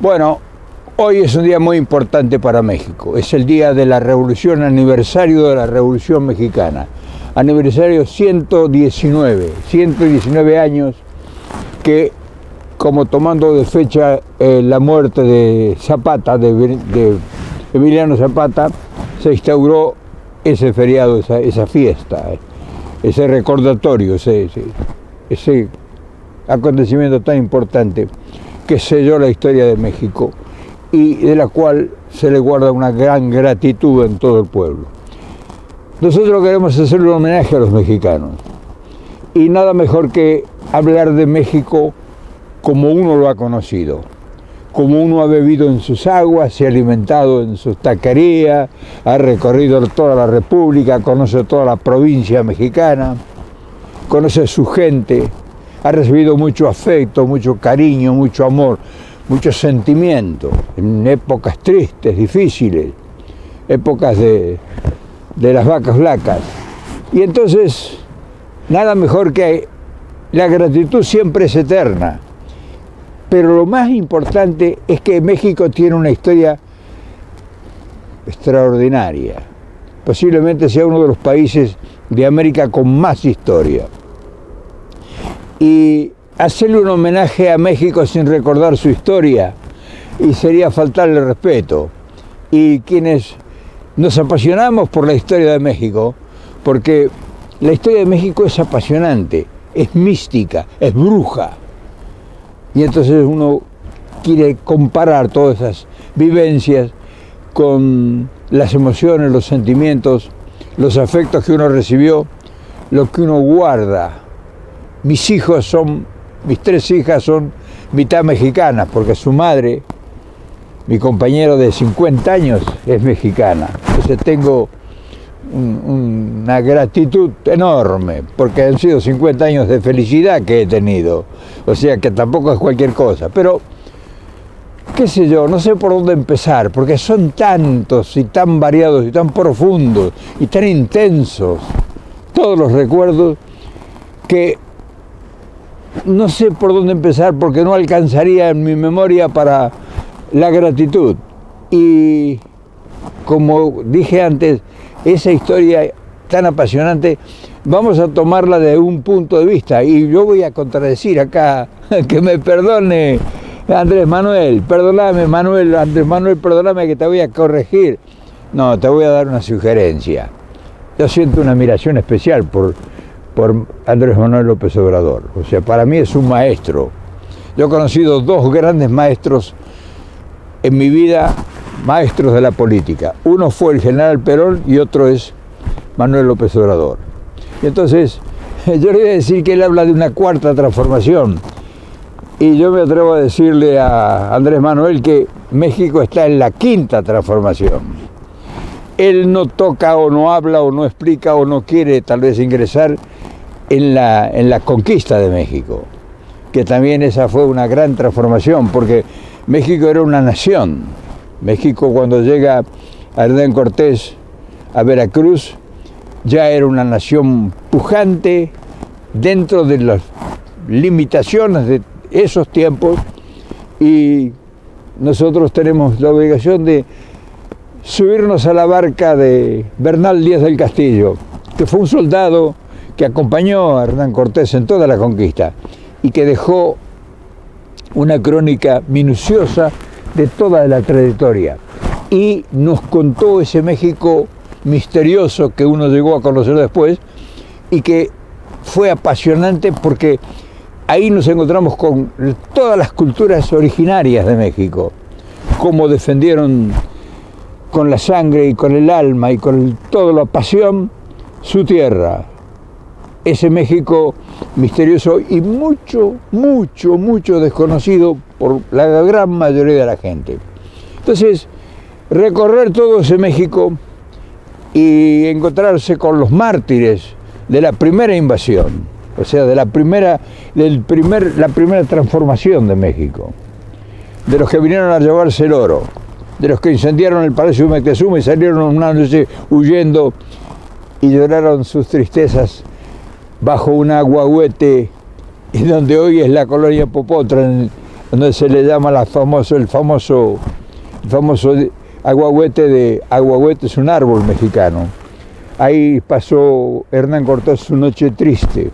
Bueno, hoy es un día muy importante para México. Es el día de la Revolución, aniversario de la Revolución Mexicana. Aniversario 119 años que, como tomando de fecha la muerte de Zapata, de Emiliano Zapata, se instauró ese feriado, esa fiesta, ese recordatorio, ese acontecimiento tan importante que selló la historia de México y de la cual se le guarda una gran gratitud en todo el pueblo. Nosotros queremos hacer un homenaje a los mexicanos y nada mejor que hablar de México como uno lo ha conocido, como uno ha bebido en sus aguas, se ha alimentado en sus taquerías, ha recorrido toda la República, conoce toda la provincia mexicana, conoce a su gente, ha recibido mucho afecto, mucho cariño, mucho amor, mucho sentimiento, en épocas tristes, difíciles, épocas de las vacas flacas. Y entonces, nada mejor que la gratitud siempre es eterna. Pero lo más importante es que México tiene una historia extraordinaria. Posiblemente sea uno de los países de América con más historia. Y hacerle un homenaje a México sin recordar su historia y sería faltarle respeto. Y quienes nos apasionamos por la historia de México, porque la historia de México es apasionante, es mística, es bruja. Y entonces uno quiere comparar todas esas vivencias con las emociones, los sentimientos, los afectos que uno recibió, lo que uno guarda. Mis tres hijas son mitad mexicanas, porque su madre, mi compañero de 50 años, es mexicana. Entonces tengo una gratitud enorme, porque han sido 50 años de felicidad que he tenido, o sea que tampoco es cualquier cosa, pero qué sé yo, no sé por dónde empezar, porque son tantos y tan variados y tan profundos y tan intensos todos los recuerdos que no sé por dónde empezar, porque no alcanzaría en mi memoria para la gratitud. Y como dije antes, esa historia tan apasionante, vamos a tomarla de un punto de vista, y yo voy a contradecir acá, que me perdone Andrés Manuel, perdóname Manuel, Andrés Manuel, perdóname que te voy a corregir. No, te voy a dar una sugerencia. Yo siento una admiración especial por Andrés Manuel López Obrador, o sea, para mí es un maestro. Yo he conocido dos grandes maestros en mi vida, maestros de la política. Uno fue el general Perón y otro es Manuel López Obrador. Y entonces, yo le voy a decir que él habla de una cuarta transformación. Y yo me atrevo a decirle a Andrés Manuel que México está en la quinta transformación. Él no toca o no habla o no explica o no quiere tal vez ingresar en la conquista de México, que también esa fue una gran transformación, porque México era una nación. México, cuando llega Hernán Cortés a Veracruz, ya era una nación pujante dentro de las limitaciones de esos tiempos, y nosotros tenemos la obligación de subirnos a la barca de Bernal Díaz del Castillo, que fue un soldado que acompañó a Hernán Cortés en toda la conquista y que dejó una crónica minuciosa de toda la trayectoria, y nos contó ese México misterioso que uno llegó a conocer después y que fue apasionante, porque ahí nos encontramos con todas las culturas originarias de México, cómo defendieron con la sangre y con el alma y con toda la pasión su tierra. Ese México misterioso y mucho desconocido por la gran mayoría de la gente. Entonces, recorrer todo ese México y encontrarse con los mártires de la primera invasión, o sea, de la primera transformación de México, de los que vinieron a llevarse el oro, de los que incendiaron el Palacio de Moctezuma y salieron una noche huyendo y lloraron sus tristezas bajo un aguahuete, y donde hoy es la colonia Popotra, donde se le llama el famoso Aguahuete Aguahuete es un árbol mexicano. Ahí pasó Hernán Cortés su noche triste.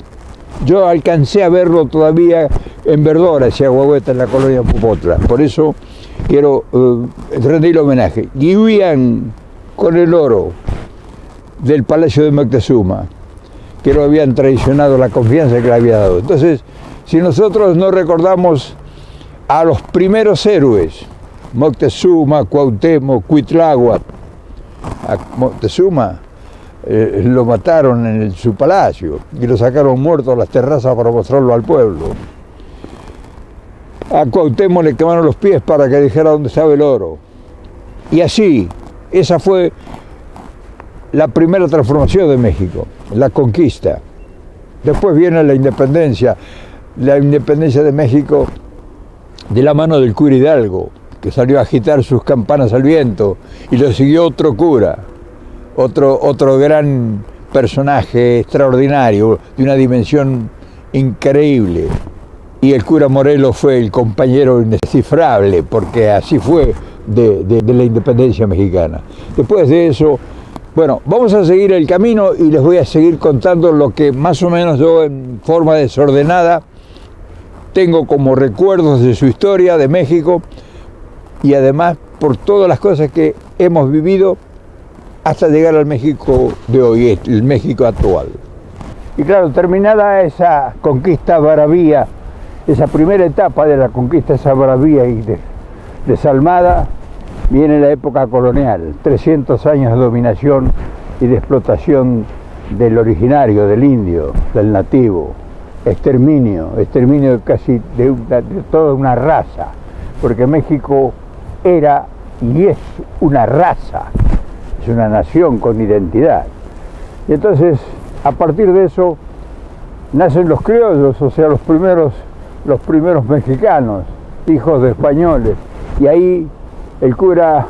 Yo alcancé a verlo todavía en verdor, ese Aguahuete en la colonia Popotla. Por eso quiero rendirle homenaje. Y huían con el oro del Palacio de Moctezuma, que lo habían traicionado, la confianza que le había dado. Entonces, si nosotros no recordamos a los primeros héroes, Moctezuma, Cuauhtémoc, Cuitláhuac, a Moctezuma lo mataron en su palacio y lo sacaron muerto a las terrazas para mostrarlo al pueblo. A Cuauhtémoc le quemaron los pies para que dijera dónde estaba el oro. Y así, esa fue la primera transformación de México, la conquista. Después viene la independencia de México de la mano del cura Hidalgo, que salió a agitar sus campanas al viento, y lo siguió otro cura, otro gran personaje extraordinario, de una dimensión increíble. Y el cura Morelos fue el compañero indescifrable, porque así fue de la independencia mexicana. Después de eso, bueno, vamos a seguir el camino y les voy a seguir contando lo que más o menos yo en forma desordenada tengo como recuerdos de su historia, de México, y además por todas las cosas que hemos vivido hasta llegar al México de hoy, el México actual. Y claro, terminada esa conquista bravío, esa primera etapa de la conquista, esa bravía y desalmada, viene la época colonial, 300 años de dominación y de explotación del originario, del indio, del nativo, exterminio casi de toda una raza, porque México era y es una raza, es una nación con identidad. Y entonces, a partir de eso, nacen los criollos, o sea, los primeros mexicanos, hijos de españoles, y ahí el cura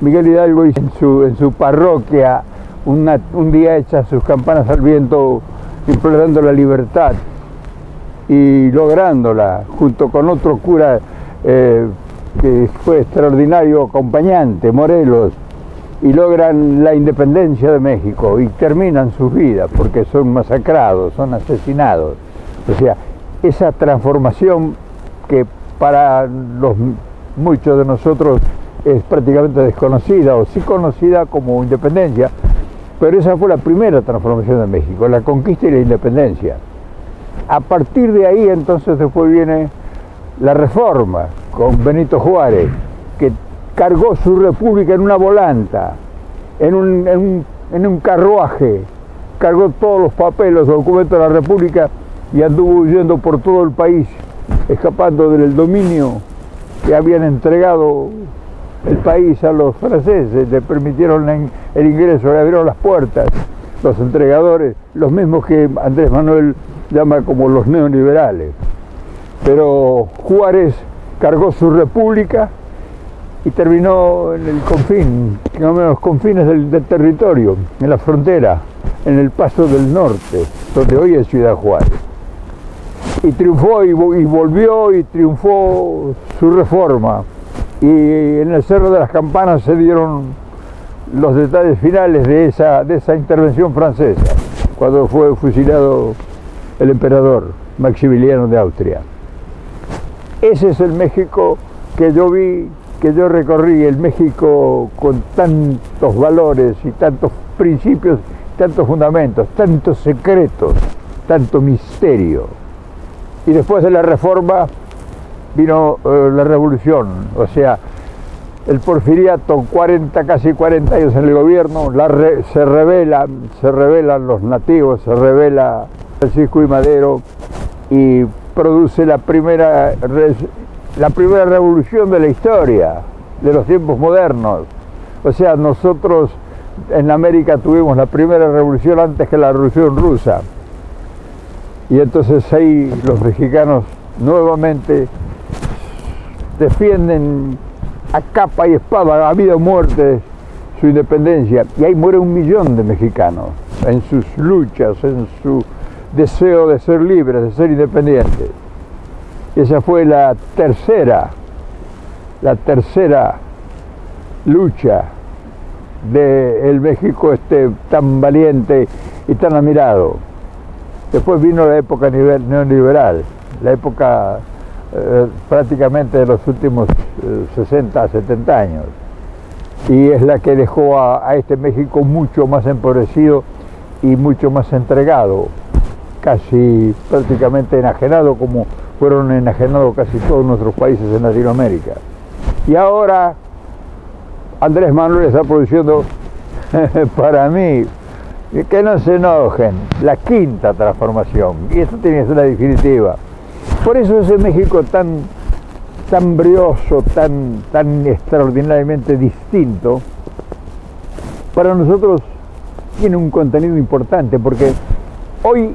Miguel Hidalgo en su parroquia un día echa sus campanas al viento implorando la libertad y lográndola, junto con otro cura que fue extraordinario acompañante, Morelos, y logran la independencia de México y terminan sus vidas porque son masacrados, son asesinados. O sea, esa transformación que para muchos de nosotros es prácticamente desconocida, o sí conocida como independencia, pero esa fue la primera transformación de México, la conquista y la independencia. A partir de ahí entonces después viene la reforma con Benito Juárez, que cargó su república en una volanta, en un carruaje, cargó todos los papeles, los documentos de la república y anduvo huyendo por todo el país, escapando del dominio que habían entregado el país a los franceses. Le permitieron el ingreso, le abrieron las puertas los entregadores, los mismos que Andrés Manuel llama como los neoliberales. Pero Juárez cargó su república y terminó en el confín, en los confines del territorio, en la frontera, en el Paso del Norte, donde hoy es Ciudad Juárez. Y triunfó y volvió y triunfó su reforma. Y en el Cerro de las Campanas se dieron los detalles finales de esa intervención francesa, cuando fue fusilado el emperador Maximiliano de Austria. Ese es el México que yo vi, que yo recorrí, el México con tantos valores y tantos principios, tantos fundamentos, tantos secretos, tanto misterio. Y después de la reforma vino la revolución, o sea, el porfiriato, casi 40 años en el gobierno, se rebelan los nativos, se rebela Francisco I. Madero y produce la primera revolución de la historia, de los tiempos modernos. O sea, nosotros en América tuvimos la primera revolución antes que la revolución rusa. Y entonces ahí los mexicanos nuevamente defienden a capa y espada, a vida o muerte, su independencia. Y ahí muere 1 millón de mexicanos en sus luchas, en su deseo de ser libres, de ser independientes. Esa fue la tercera lucha del México tan valiente y tan admirado. Después vino la época neoliberal, la época prácticamente de los últimos 60, 70 años. Y es la que dejó a este México mucho más empobrecido y mucho más entregado, casi prácticamente enajenado, como fueron enajenados casi todos nuestros países en Latinoamérica. Y ahora Andrés Manuel está produciendo, para mí, que no se enojen, la quinta transformación, y esto tiene que ser la definitiva. Por eso ese México tan brioso, tan extraordinariamente distinto, para nosotros tiene un contenido importante, porque hoy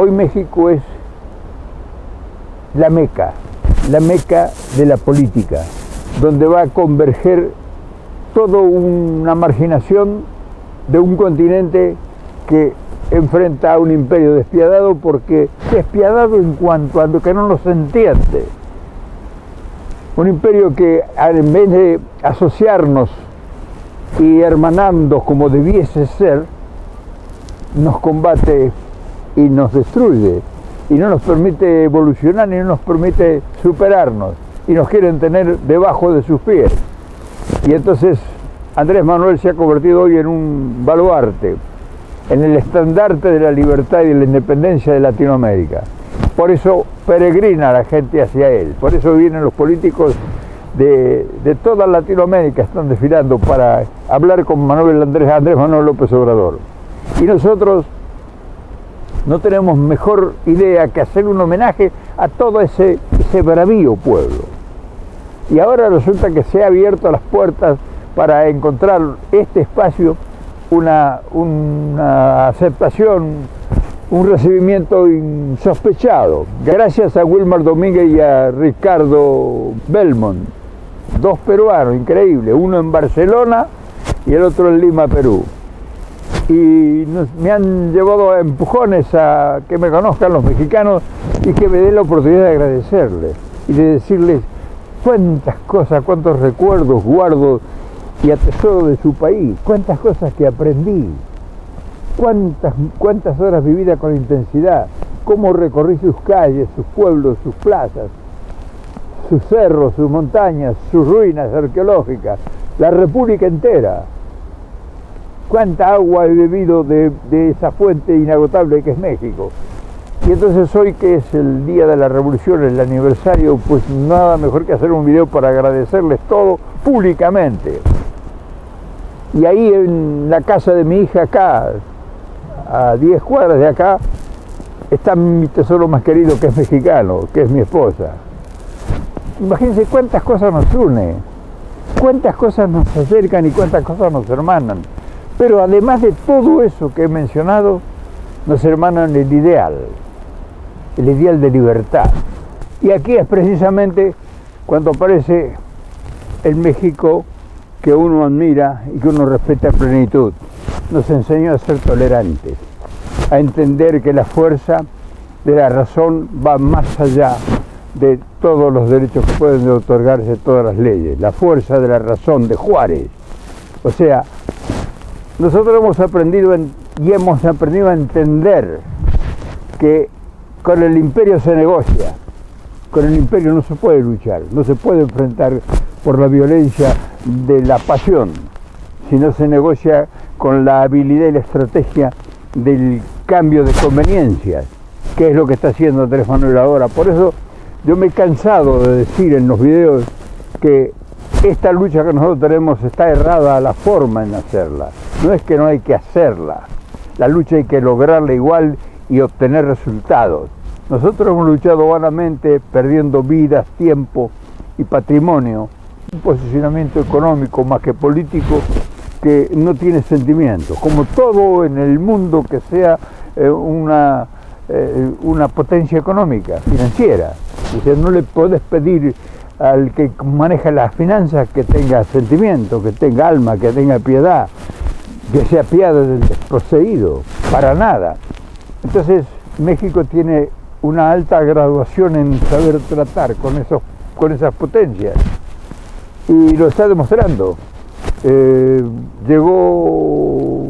México es la meca de la política, donde va a converger toda una marginación de un continente que enfrenta a un imperio despiadado, porque despiadado en cuanto a lo que no nos entiende. Un imperio que en vez de asociarnos y hermanarnos como debiese ser, nos combate y nos destruye, y no nos permite evolucionar, ni no nos permite superarnos, y nos quieren tener debajo de sus pies. Y entonces Andrés Manuel se ha convertido hoy en un baluarte, en el estandarte de la libertad y de la independencia de Latinoamérica. Por eso peregrina la gente hacia él, por eso vienen los políticos de toda Latinoamérica, están desfilando para hablar con Andrés Manuel López Obrador. Y nosotros no tenemos mejor idea que hacer un homenaje a todo ese bravío pueblo. Y ahora resulta que se ha abierto las puertas para encontrar este espacio una aceptación, un recibimiento insospechado. Gracias a Wilmar Domínguez y a Ricardo Belmont, dos peruanos increíbles, uno en Barcelona y el otro en Lima, Perú. Y me han llevado a empujones a que me conozcan los mexicanos y que me den la oportunidad de agradecerles y de decirles cuántas cosas, cuántos recuerdos guardo y atesoro de su país, cuántas cosas que aprendí, cuántas horas vividas con intensidad, cómo recorrí sus calles, sus pueblos, sus plazas, sus cerros, sus montañas, sus ruinas arqueológicas, la república entera. Cuánta agua he bebido de esa fuente inagotable que es México. Y entonces hoy, que es el día de la revolución, el aniversario, pues nada mejor que hacer un video para agradecerles todo públicamente. Y ahí en la casa de mi hija, acá, a 10 cuadras de acá, está mi tesoro más querido, que es mexicano, que es mi esposa. Imagínense cuántas cosas nos unen, cuántas cosas nos acercan y cuántas cosas nos hermanan. Pero además de todo eso que he mencionado, nos hermanan el ideal de libertad. Y aquí es precisamente cuando aparece el México que uno admira y que uno respeta a plenitud. Nos enseñó a ser tolerantes, a entender que la fuerza de la razón va más allá de todos los derechos que pueden otorgarse todas las leyes. La fuerza de la razón de Juárez. O sea, nosotros hemos aprendido a entender que con el imperio se negocia, con el imperio no se puede luchar, no se puede enfrentar por la violencia de la pasión, sino se negocia con la habilidad y la estrategia del cambio de conveniencias, que es lo que está haciendo Andrés Manuel ahora. Por eso yo me he cansado de decir en los videos que esta lucha que nosotros tenemos está errada la forma en hacerla. No es que no hay que hacerla, la lucha hay que lograrla igual y obtener resultados. Nosotros hemos luchado vanamente, perdiendo vidas, tiempo y patrimonio, un posicionamiento económico más que político que no tiene sentimientos, como todo en el mundo que sea una potencia económica, financiera. O sea, no le podés pedir al que maneja las finanzas que tenga sentimiento, que tenga alma, que tenga piedad, que se apiade del desposeído, para nada. Entonces México tiene una alta graduación en saber tratar con esas potencias. Y lo está demostrando. Llegó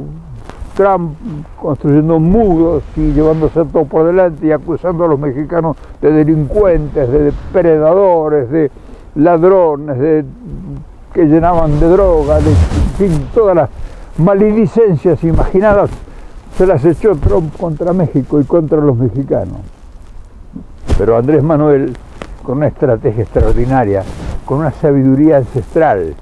Trump construyendo muros y llevándose todo por delante y acusando a los mexicanos de delincuentes, de depredadores, de ladrones, que llenaban de droga, en fin, todas las maledicencias imaginadas se las echó Trump contra México y contra los mexicanos. Pero Andrés Manuel, con una estrategia extraordinaria, con una sabiduría ancestral,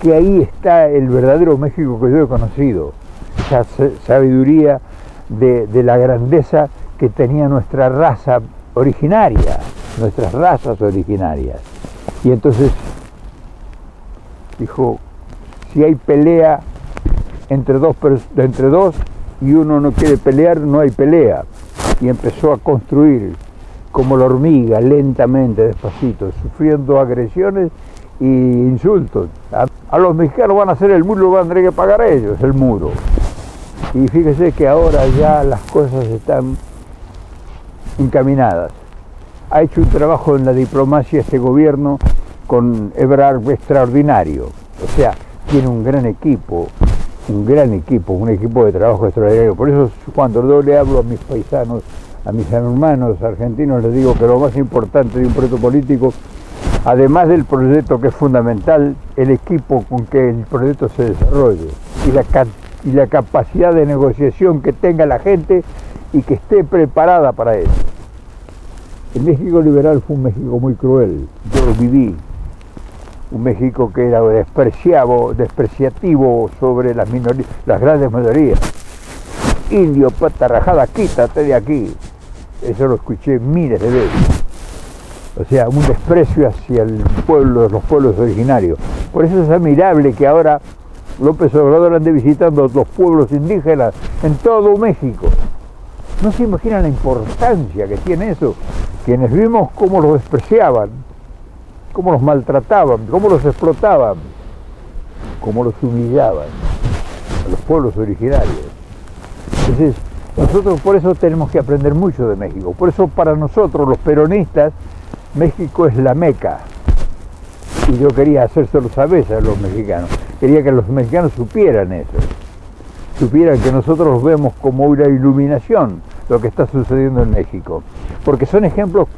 que ahí está el verdadero México que yo he conocido, esa sabiduría de la grandeza que tenía nuestra raza originaria, nuestras razas originarias. Y entonces dijo, si hay pelea entre dos y uno no quiere pelear, no hay pelea. Y empezó a construir como la hormiga, lentamente, despacito, sufriendo agresiones e insultos. A los mexicanos van a hacer el muro, van a tener que pagar ellos el muro. Y fíjese que ahora ya las cosas están encaminadas. Ha hecho un trabajo en la diplomacia este gobierno con Ebrard extraordinario. O sea, tiene un equipo de trabajo extraordinario. Por eso cuando yo le hablo a mis paisanos, a mis hermanos argentinos, les digo que lo más importante de un proyecto político, además del proyecto que es fundamental, el equipo con que el proyecto se desarrolle y la capacidad de negociación que tenga la gente y que esté preparada para eso. El México liberal fue un México muy cruel, yo lo viví. Un México que era despreciativo sobre las minorías, las grandes mayorías. Indio, pata rajada, quítate de aquí. Eso lo escuché miles de veces. O sea, un desprecio hacia el pueblo, los pueblos originarios. Por eso es admirable que ahora López Obrador ande visitando los pueblos indígenas en todo México. No se imaginan la importancia que tiene eso. Quienes vimos cómo los despreciaban, cómo los maltrataban, cómo los explotaban, cómo los humillaban a los pueblos originarios. Entonces, nosotros por eso tenemos que aprender mucho de México. Por eso para nosotros, los peronistas, México es la Meca. Y yo quería hacérselo saber a los mexicanos. Quería que los mexicanos supieran eso. Supieran que nosotros vemos como una iluminación lo que está sucediendo en México. Porque son ejemplos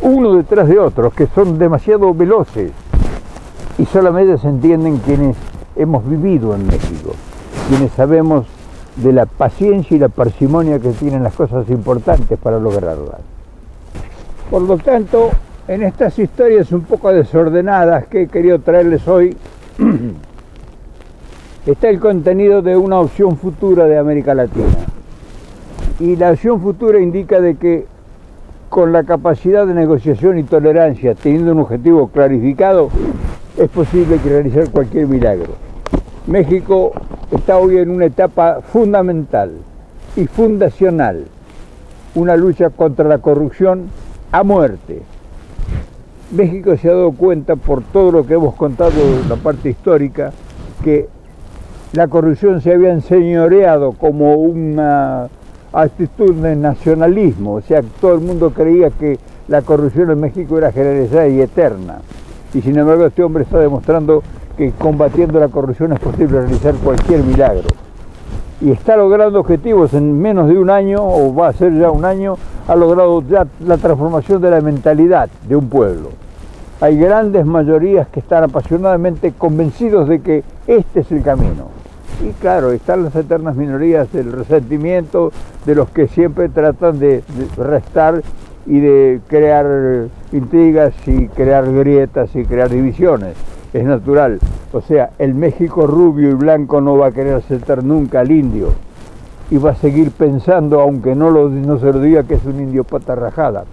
uno detrás de otro, que son demasiado veloces. Y solamente se entienden quienes hemos vivido en México. Quienes sabemos de la paciencia y la parsimonia que tienen las cosas importantes para lograrlas. Por lo tanto, en estas historias un poco desordenadas que he querido traerles hoy, está el contenido de una opción futura de América Latina. Y la opción futura indica de que con la capacidad de negociación y tolerancia, teniendo un objetivo clarificado, es posible realizar cualquier milagro. México está hoy en una etapa fundamental y fundacional, una lucha contra la corrupción a muerte. México se ha dado cuenta, por todo lo que hemos contado en la parte histórica, que la corrupción se había enseñoreado como una actitud de nacionalismo, o sea, todo el mundo creía que la corrupción en México era generalizada y eterna. Y sin embargo este hombre está demostrando que combatiendo la corrupción es posible realizar cualquier milagro. Y está logrando objetivos en menos de un año, o va a ser ya un año, ha logrado ya la transformación de la mentalidad de un pueblo. Hay grandes mayorías que están apasionadamente convencidos de que este es el camino. Y claro, están las eternas minorías del resentimiento, de los que siempre tratan de restar y de crear intrigas y crear grietas y crear divisiones. Es natural. O sea, el México rubio y blanco no va a querer aceptar nunca al indio. Y va a seguir pensando, aunque no se lo diga, que es un indio pata rajada.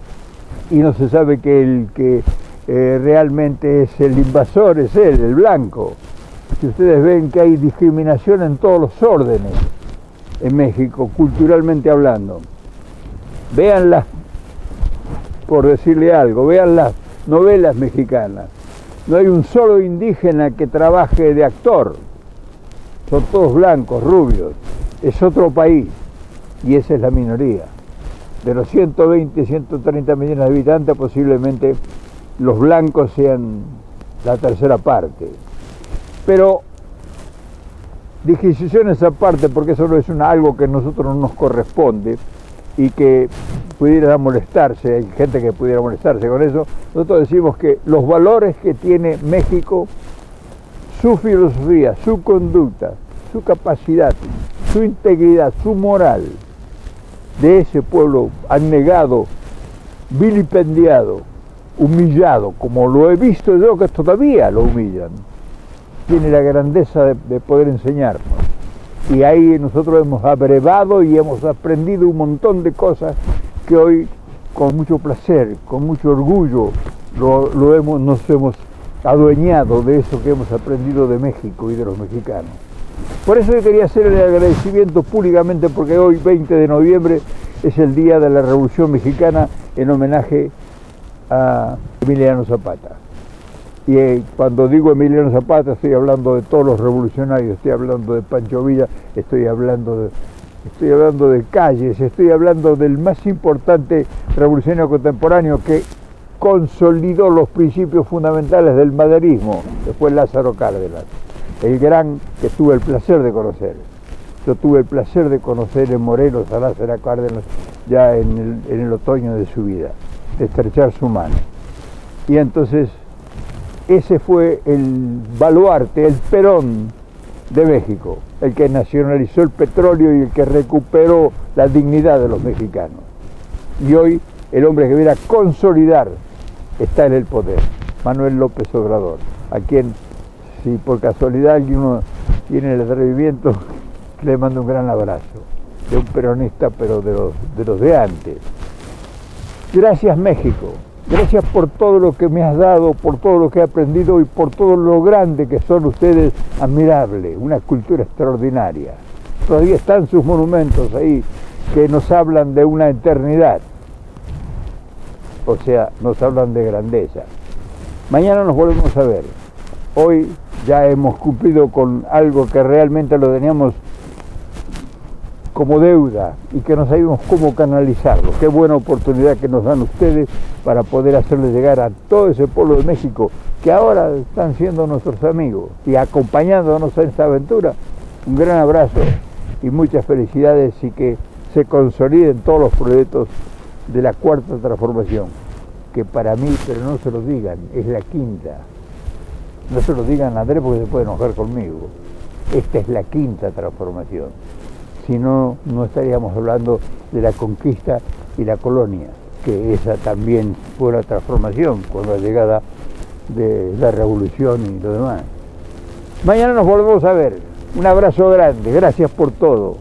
Y no se sabe que el que realmente es el invasor es él, el blanco. Si ustedes ven que hay discriminación en todos los órdenes en México, culturalmente hablando. Véanlas, por decirle algo, vean las novelas mexicanas. No hay un solo indígena que trabaje de actor. Son todos blancos, rubios. Es otro país y esa es la minoría. De los 120, 130 millones de habitantes, posiblemente los blancos sean la tercera parte. Pero disquisiciones aparte, porque eso no es algo que a nosotros no nos corresponde y que pudiera molestarse, hay gente que pudiera molestarse con eso, nosotros decimos que los valores que tiene México, su filosofía, su conducta, su capacidad, su integridad, su moral, de ese pueblo abnegado, vilipendiado, humillado, como lo he visto yo que todavía lo humillan, tiene la grandeza de poder enseñarnos. Y ahí nosotros hemos abrevado y hemos aprendido un montón de cosas que hoy, con mucho placer, con mucho orgullo, nos hemos adueñado de eso que hemos aprendido de México y de los mexicanos. Por eso yo quería hacer el agradecimiento públicamente, porque hoy, 20 de noviembre, es el Día de la Revolución Mexicana en homenaje a Emiliano Zapata. Y cuando digo Emiliano Zapata estoy hablando de todos los revolucionarios, estoy hablando de Pancho Villa, estoy hablando de Calles, estoy hablando del más importante revolucionario contemporáneo que consolidó los principios fundamentales del maderismo, después Lázaro Cárdenas, el gran que tuve el placer de conocer. Yo tuve el placer de conocer en Morelos a Lázaro Cárdenas ya en el otoño de su vida, de estrechar su mano. Y entonces ese fue el baluarte, el Perón de México, el que nacionalizó el petróleo y el que recuperó la dignidad de los mexicanos. Y hoy el hombre que viene a consolidar está en el poder, Manuel López Obrador, a quien, si por casualidad alguno tiene el atrevimiento, le mando un gran abrazo, de un peronista, pero de los de antes. Gracias, México. Gracias por todo lo que me has dado, por todo lo que he aprendido y por todo lo grande que son ustedes, admirable, una cultura extraordinaria. Todavía están sus monumentos ahí que nos hablan de una eternidad, o sea, nos hablan de grandeza. Mañana nos volvemos a ver. Hoy ya hemos cumplido con algo que realmente lo teníamos como deuda y que no sabíamos cómo canalizarlo. Qué buena oportunidad que nos dan ustedes para poder hacerle llegar a todo ese pueblo de México que ahora están siendo nuestros amigos y acompañándonos en esta aventura. Un gran abrazo y muchas felicidades y que se consoliden todos los proyectos de la cuarta transformación, que para mí, pero no se lo digan, es la quinta. No se lo digan a Andrés porque se puede enojar conmigo. Esta es la quinta transformación. Si no, no estaríamos hablando de la conquista y la colonia, que esa también fue una transformación con la llegada de la revolución y lo demás. Mañana nos volvemos a ver. Un abrazo grande, gracias por todo.